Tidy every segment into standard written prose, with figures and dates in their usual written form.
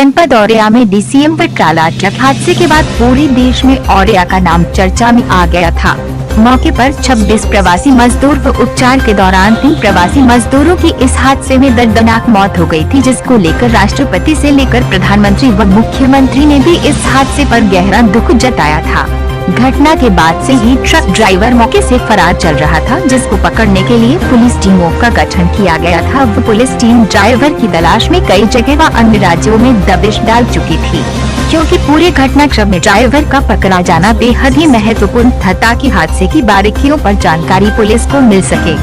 जनपद औरैया में डीसीएम पर ट्राला ट्रक हादसे के बाद पूरे देश में औरैया का नाम चर्चा में आ गया था। मौके पर 26 प्रवासी मजदूर व उपचार के दौरान 3 प्रवासी मजदूरों की इस हादसे में दर्दनाक मौत हो गई थी, जिसको लेकर राष्ट्रपति से लेकर प्रधानमंत्री व मुख्यमंत्री ने भी इस हादसे पर गहरा दुख जताया था। घटना के बाद से ही ट्रक ड्राइवर मौके से फरार चल रहा था, जिसको पकड़ने के लिए पुलिस टीमों का गठन किया गया था। वो पुलिस टीम ड्राइवर की तलाश में कई जगह व अन्य राज्यों में दबिश डाल चुकी थी, क्योंकि पूरे घटनाक्रम में ड्राइवर का पकड़ा जाना बेहद ही महत्वपूर्ण था, ताकि हादसे की बारीकियों पर जानकारी पुलिस को मिल सके।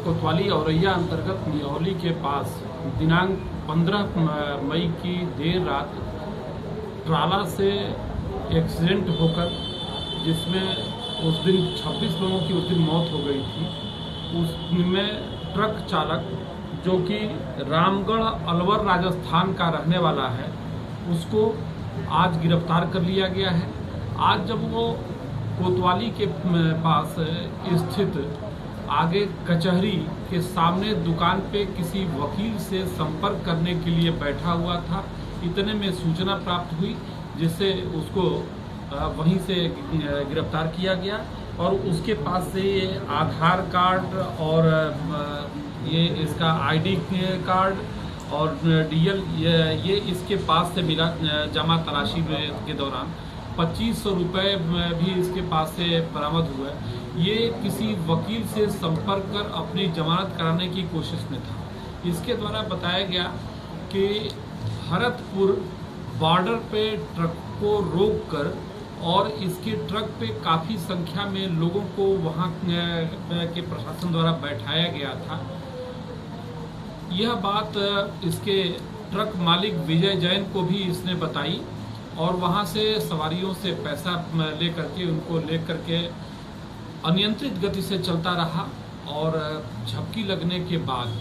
कोतवाली औरैया अंतर्गत निहौली के पास दिनांक 15 मई की देर रात ट्राला से एक्सीडेंट होकर, जिसमें उस दिन 26 लोगों की उस दिन मौत हो गई थी। उसमें ट्रक चालक, जो कि रामगढ़ अलवर राजस्थान का रहने वाला है, उसको आज गिरफ्तार कर लिया गया है। आज जब वो कोतवाली के पास स्थित आगे कचहरी के सामने दुकान पे किसी वकील से संपर्क करने के लिए बैठा हुआ था, इतने में सूचना प्राप्त हुई, जिससे उसको वहीं से गिरफ्तार किया गया। और उसके पास से ये आधार कार्ड और ये इसका आईडी कार्ड और डीएल ये इसके पास से मिला। जमा तलाशी के दौरान 2500 रुपये भी इसके पास से बरामद हुआ। ये किसी वकील से संपर्क कर अपनी जमानत कराने की कोशिश में था। इसके द्वारा बताया गया कि भरतपुर बॉर्डर पे ट्रक को रोककर और इसके ट्रक पे काफ़ी संख्या में लोगों को वहाँ के प्रशासन द्वारा बैठाया गया था। यह बात इसके ट्रक मालिक विजय जैन को भी इसने बताई और वहाँ से सवारियों से पैसा लेकर के उनको लेकर के अनियंत्रित गति से चलता रहा और झपकी लगने के बाद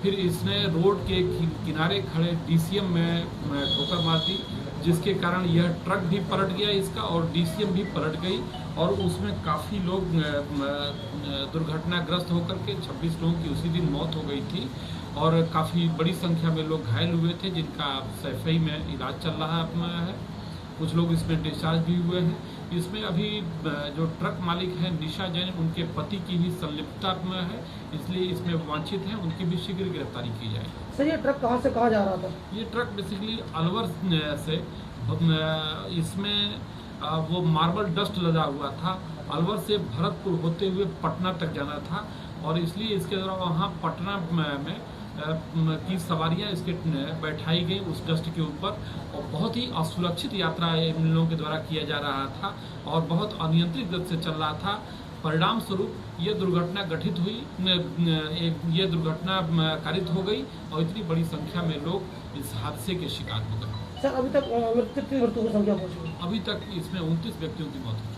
फिर इसने रोड के किनारे खड़े डीसीएम में ठोकर मार दी, जिसके कारण यह ट्रक भी पलट गया इसका और डीसीएम भी पलट गई और उसमें काफ़ी लोग दुर्घटनाग्रस्त होकर के 26 लोगों की उसी दिन मौत हो गई थी और काफ़ी बड़ी संख्या में लोग घायल हुए थे, जिनका सैफई में इलाज चल रहा है। कुछ लोग इसमें डिस्चार्ज भी हुए हैं। इसमें अभी जो ट्रक मालिक हैं निशा जैन, उनके पति की भी संलिप्तता में है, इसलिए इसमें वांछित हैं, उनकी भी शीघ्र गिरफ्तारी की जाए। सर, ये ट्रक कहाँ से कहाँ जा रहा था? ये ट्रक बेसिकली अलवर से, इसमें वो मार्बल डस्ट लदा हुआ था। अलवर से भरतपुर होते हुए पटना तक जाना था और इसलिए इसके द्वारा वहाँ पटना में की सवारियां इसके बैठाई गई उस डस्ट के ऊपर और बहुत ही असुरक्षित यात्रा इन लोगों के द्वारा किया जा रहा था और बहुत अनियंत्रित गति से चल रहा था। परिणाम स्वरूप ये दुर्घटना घटित हुई, ये दुर्घटना कारित हो गई और इतनी बड़ी संख्या में लोग इस हादसे के शिकार हो गए। सर, अभी तक कितनी मृत्यु की संख्या पहुंची? अभी तक इसमें 29 व्यक्तियों की मौत हुई।